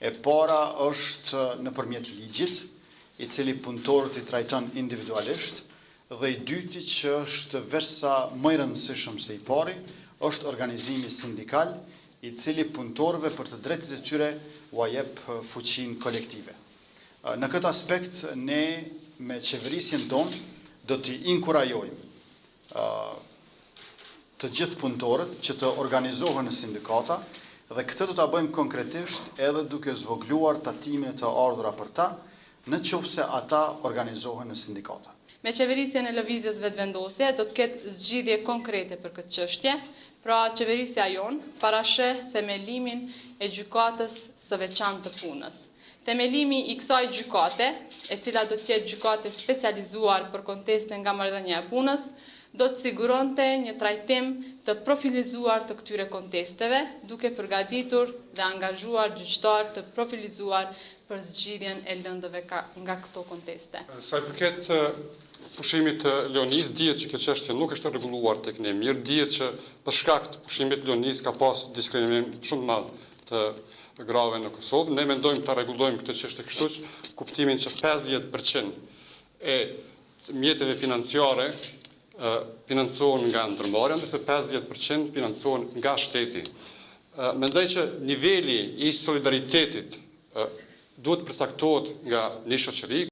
E para është nëpërmjet ligjit, i cili punëtorët i trajton individualisht, dhe i dyti që është veçsa më i rëndësishëm se i pari, është organizimi sindikal, i cili punëtorëve për të drejtat e tyre ua jep fuqinë kolektive. Në këtë aspekt, ne me qeverisjen tonë do t'i inkurajojmë të gjithë punëtorët që të organizohen në sindikata, dhe këtë do ta bëjmë konkretisht edhe duke zvogluar tatimin e të ardhura për ta, në qoftë se ata organizohen në sindikata. Me qeverisjen e lëvizjes vetëvendosje do të ketë zgjidhje konkrete për këtë çështje, pra qeverisja jonë parasheh themelimin e gjykatës së veçantë të punës. Themelimi i kësaj gjykate, e cila do të jetë gjykate specializuar për konteste nga marrëdhënia e punës, do të siguronte një trajtim të profilizuar të këtyre kontesteve, duke përgatitur dhe angazhuar gjyqtar të profilizuar për zgjidhjen e lëndëve nga këto konteste. Sa i përket pushimit të Leonis, dihet që kjo çështje nuk është rregulluar tek ne mirë, dihet që për shkak të pushimit të Leonis ka pas diskriminim shumë të madh të grave në Kosovë. Ne mendojmë ta rregullojmë këtë çështje kështu që kuptimin që 50% e mjeteve financiare financohen nga ndërmarrja, ndërsa 50% financohen nga shteti. Mendoj që niveli i solidaritetit duhet përcaktohet nga një shoqëri.